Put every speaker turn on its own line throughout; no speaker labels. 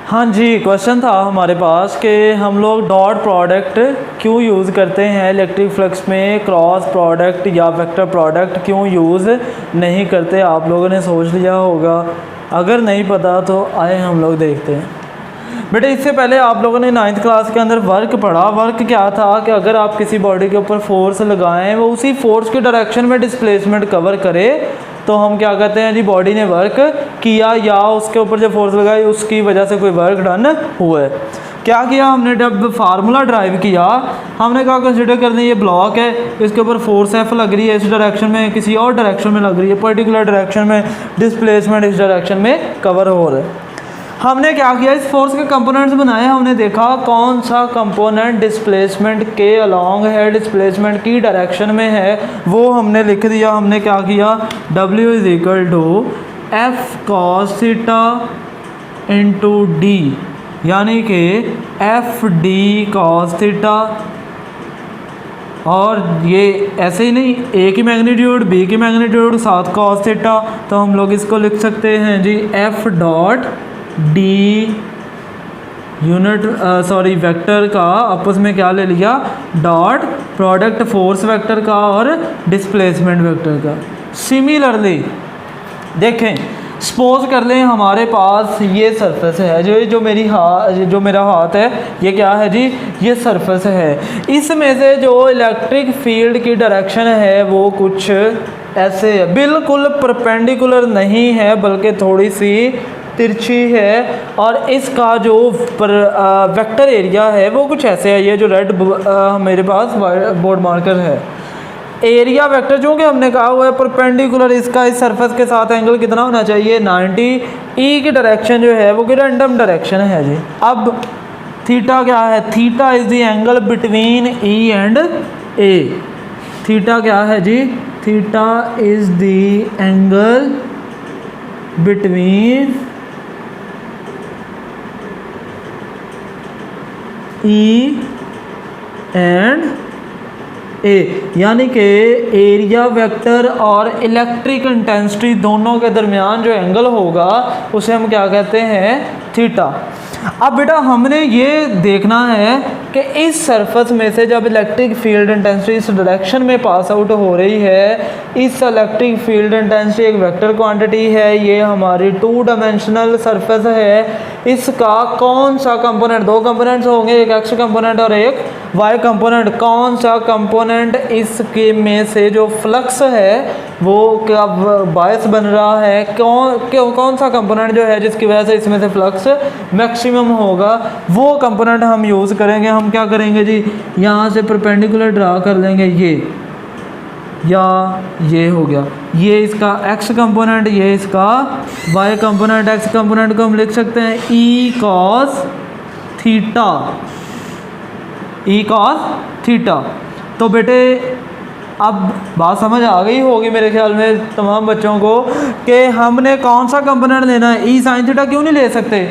हाँ जी, क्वेश्चन था हमारे पास कि हम लोग डॉट प्रोडक्ट क्यों यूज़ करते हैं इलेक्ट्रिक फ्लक्स में, क्रॉस प्रोडक्ट या वेक्टर प्रोडक्ट क्यों यूज़ नहीं करते। आप लोगों ने सोच लिया होगा, अगर नहीं पता तो आए हम लोग देखते हैं। बेटे इससे पहले आप लोगों ने 9th क्लास के अंदर वर्क पढ़ा। वर्क क्या था कि अगर आप किसी बॉडी के ऊपर फोर्स लगाएं, वो उसी फोर्स के डायरेक्शन में डिस्प्लेसमेंट कवर करे, तो हम क्या कहते हैं जी, बॉडी ने वर्क किया, या उसके ऊपर जो फोर्स लगाई उसकी वजह से कोई वर्क डन हुआ है। क्या किया हमने, जब फार्मूला ड्राइव किया हमने कहा कंसिडर कर लें ये ब्लॉक है, इसके ऊपर फोर्स एफ लग रही है, इस डायरेक्शन में किसी और डायरेक्शन में लग रही है, पर्टिकुलर डायरेक्शन में डिस्प्लेसमेंट इस डायरेक्शन में कवर हो रहा है। हमने क्या किया, इस फोर्स के कंपोनेंट्स बनाए, हमने देखा कौन सा कंपोनेंट डिस्प्लेसमेंट के अलोंग है, डिस्प्लेसमेंट की डायरेक्शन में है, वो हमने लिख दिया। हमने क्या किया, W is equal to F cos theta into D, यानी कि एफ डी कॉस थीटा, और ये ऐसे ही नहीं, ए की मैग्नीट्यूड बी की मैग्नीट्यूड साथ कॉस थीटा, तो हम लोग इसको लिख सकते हैं जी F dot D unit vector का आपस में क्या ले लिया, डॉट प्रोडक्ट फोर्स वेक्टर का और डिस्प्लेसमेंट वेक्टर का। सिमिलरली देखें, सपोज कर लें हमारे पास ये सरफेस है, जो मेरा हाथ है, ये क्या है जी, ये सरफेस है। इसमें से जो इलेक्ट्रिक फील्ड की डायरेक्शन है वो कुछ ऐसे है, बिल्कुल परपेंडिकुलर नहीं है बल्कि थोड़ी सी तिरछी है, और इसका जो वेक्टर एरिया है वो कुछ ऐसे है। ये जो रेड मेरे पास बोर्ड मार्कर है, एरिया वेक्टर जो कि हमने कहा हुआ है परपेंडिकुलर, इसका इस सरफेस के साथ एंगल कितना होना चाहिए, 90। ई की डायरेक्शन जो है वो कि रैंडम डायरेक्शन है जी। अब थीटा क्या है, theta is the angle between E and A. Theta क्या है जी, theta is the angle between E and A, यानी कि एरिया वेक्टर और इलेक्ट्रिक इंटेंसिटी दोनों के दरमियान जो एंगल होगा उसे हम क्या कहते हैं, थीटा। अब बेटा हमने ये देखना है कि इस सरफेस में से जब इलेक्ट्रिक फील्ड इंटेंसिटी इस डायरेक्शन में पास आउट हो रही है, इस इलेक्ट्रिक फील्ड इंटेंसिटी एक वेक्टर क्वांटिटी है, ये हमारी 2 डायमेंशनल सरफेस है, इसका कौन सा कंपोनेंट, 2 कंपोनेंट्स होंगे, एक एक्स कंपोनेंट और एक वाई कंपोनेंट, कौन सा कंपोनेंट इसके में से जो फ्लक्स है वो क्या बायस बन रहा है, कौन सा कंपोनेंट जो है जिसकी वजह से इसमें से फ्लक्स मैक्सिमम होगा, वो कंपोनेंट हम यूज़ करेंगे। हम क्या करेंगे जी, यहाँ से परपेंडिकुलर ड्रा कर लेंगे ये, या ये हो गया, ये इसका x कंपोनेंट, ये इसका y कंपोनेंट। x कंपोनेंट को हम लिख सकते हैं e cos theta, e cos theta. तो बेटे अब बात समझ आ गई होगी मेरे ख्याल में तमाम बच्चों को कि हमने कौन सा कंपोनेंट लेना है। e sin थीटा क्यों नहीं ले सकते,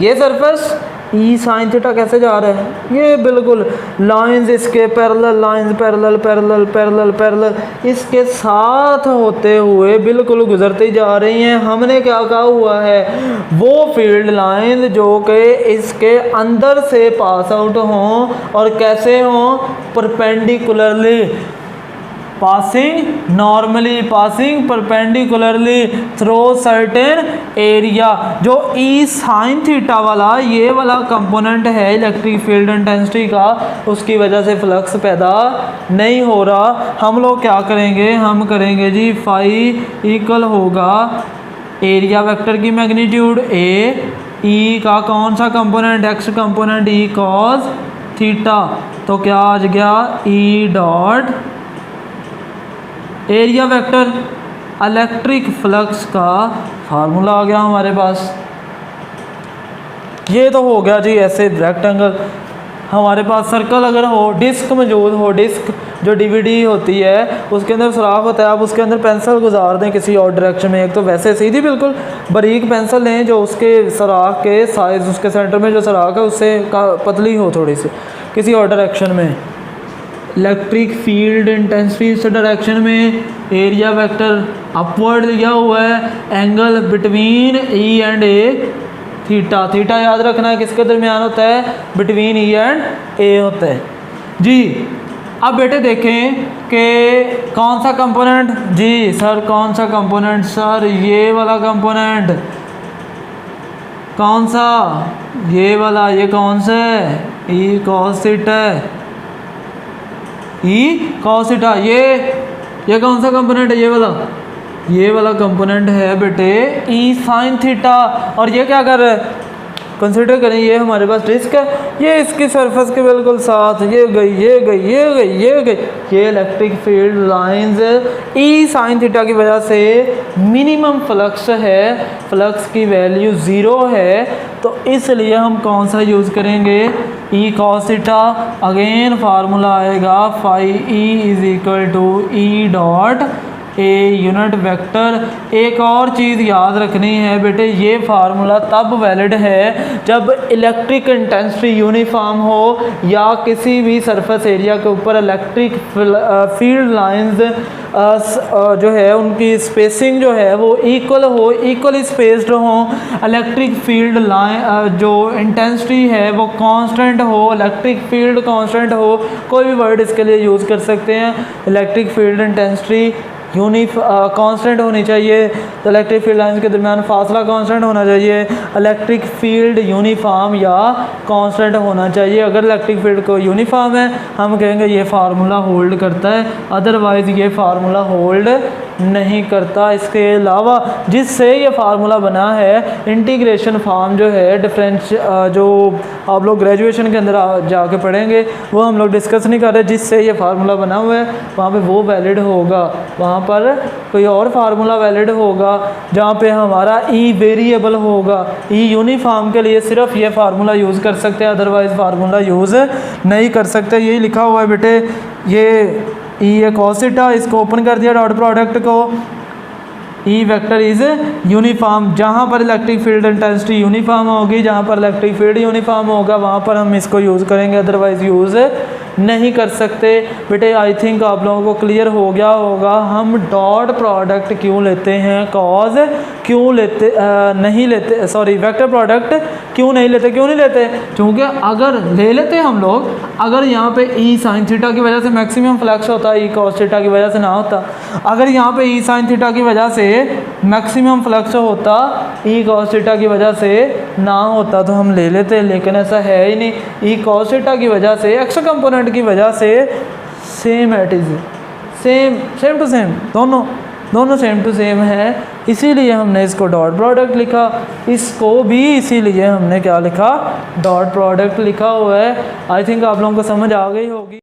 ये सरफेस ई साइन थीटा कैसे जा रहा है, ये बिल्कुल लाइंस इसके parallel, lines parallel parallel parallel parallel इसके साथ होते हुए बिल्कुल गुजरती जा रही हैं। हमने क्या कहा हुआ है, वो फील्ड लाइन जो कि इसके अंदर से पास आउट हों, और कैसे हों, perpendicularly passing, normally passing perpendicularly through certain area. जो ई साइन थीटा वाला ये वाला कंपोनेंट है इलेक्ट्रिक फील्ड इंटेंसिटी का, उसकी वजह से फ्लक्स पैदा नहीं हो रहा। हम लोग क्या करेंगे, हम करेंगे जी फाई इक्वल होगा एरिया वेक्टर की मैग्नीट्यूड ए, ई का कौन सा कंपोनेंट, एक्स कंपोनेंट, ई कॉस थीटा, तो क्या आ गया E dot area vector electric flux का फार्मूला आ गया हमारे पास। ये तो हो गया जी ऐसे रेक्टेंगल। हमारे पास सर्कल अगर हो, डिस्क मौजूद हो, डिस्क जो डीवीडी होती है उसके अंदर सुराख होता है, आप उसके अंदर पेंसिल गुजार दें किसी और डायरेक्शन में, एक तो वैसे सीधी बिल्कुल बारीक पेंसिल लें जो उसके सुराख के साइज़, उसके सेंटर में जो सुराख है उससे पतली हो थोड़ी सी, किसी और डायरेक्शन में। इलेक्ट्रिक फील्ड इंटेंसिटी इस डायरेक्शन में, एरिया वेक्टर अपवर्ड लिया हुआ है, angle between E and A theta. Theta याद रखना है किसके दरमियान होता है, बिटवीन ई एंड ए होता है जी। अब बेटे देखें कि कौन सा कंपोनेंट, जी सर कौन सा कंपोनेंट, सर ये वाला कंपोनेंट, कौन सा, ये वाला, ये कौन सा है, ई कॉस थीटा, ई कॉस थीटा। ये कौन सा कंपोनेंट है, ये वाला कंपोनेंट है बेटे ई साइन थीटा। और ये क्या कर रहा है, कंसिडर करें ये हमारे पास डिस्क है, ये इसकी सरफेस के बिल्कुल साथ, ये गई ये गई ये गई ये गई, ये electric field lines E sine theta की वजह से मिनिमम फ्लक्स है, फ्लक्स की वैल्यू 0 है, तो इसलिए हम कौन सा यूज़ करेंगे, E cos theta. Again formula आएगा phi E is equal to E dot A unit vector. एक और चीज़ याद रखनी है बेटे, ये फार्मूला तब वैलिड है जब इलेक्ट्रिक इंटेंसिटी यूनिफॉर्म हो या किसी भी सरफेस एरिया के ऊपर इलेक्ट्रिक फील्ड लाइंस जो है उनकी स्पेसिंग जो है वो इक्वल हो, इक्वली स्पेस्ड हो, इलेक्ट्रिक फील्ड लाइन जो इंटेंसिटी है वो कांस्टेंट हो, इलेक्ट्रिक फील्ड कांस्टेंट हो, कोई भी वर्ड इसके लिए यूज़ कर सकते हैं। इलेक्ट्रिक फील्ड इंटेंसिटी कांस्टेंट होनी चाहिए, तो इलेक्ट्रिक फील्ड लाइंस के दरमियान फासला कांस्टेंट होना चाहिए, इलेक्ट्रिक फील्ड यूनिफॉर्म या कांस्टेंट होना चाहिए। अगर इलेक्ट्रिक फील्ड को यूनिफॉर्म है हम कहेंगे ये फार्मूला होल्ड करता है, अदरवाइज़ ये फार्मूला होल्ड नहीं करता। इसके अलावा जिससे ये फार्मूला बना है इंटीग्रेशन फॉर्म जो है डिफरेंस, जो आप लोग ग्रेजुएशन के अंदर जाके पढ़ेंगे वो हम लोग डिस्कस नहीं कर रहे, जिससे ये फार्मूला बना हुआ है वहाँ पे वो वैलिड होगा, वहाँ पर कोई और फार्मूला वैलिड होगा जहाँ पे हमारा ई वेरिएबल होगा। ई यूनिफॉर्म के लिए सिर्फ ये फार्मूला यूज़ कर सकते हैं, अदरवाइज़ फार्मूला यूज़ नहीं कर सकते। यही लिखा हुआ है बेटे, ये ई है कॉस थीटा, इसको ओपन कर दिया डॉट प्रोडक्ट को, ई वेक्टर इज़ यूनिफॉर्म, जहाँ पर इलेक्ट्रिक फील्ड इंटेंसिटी यूनिफॉर्म होगी, जहाँ पर इलेक्ट्रिक फील्ड यूनिफॉर्म होगा वहाँ पर हम इसको यूज़ करेंगे, अदरवाइज़ यूज़ नहीं कर सकते। बेटे आई थिंक आप लोगों को क्लियर हो गया होगा हम डॉट प्रोडक्ट क्यों लेते हैं, कॉज क्यों लेते नहीं लेते, सॉरी वेक्टर प्रोडक्ट क्यों नहीं लेते, क्योंकि अगर ले लेते हम लोग, अगर यहाँ पे ई साइन थीटा की वजह से मैक्सिमम फ्लक्स होता, ई कॉस थीटा की वजह से ना होता। अगर यहाँ पे ई साइन थीटा की वजह से मैक्सिमम फ्लक्स होता, ई कॉस थीटा की वजह से ना होता तो हम ले लेते, लेकिन ऐसा है ही नहीं। ई कॉस थीटा की वजह से एक्स कंपोनेंट की वजह से same at is same to same, दोनों सेम टू सेम है, इसीलिए हमने इसको डॉट प्रोडक्ट लिखा, इसको भी इसीलिए हमने क्या लिखा, डॉट प्रोडक्ट लिखा हुआ है। आई थिंक आप लोगों को समझ आ गई होगी।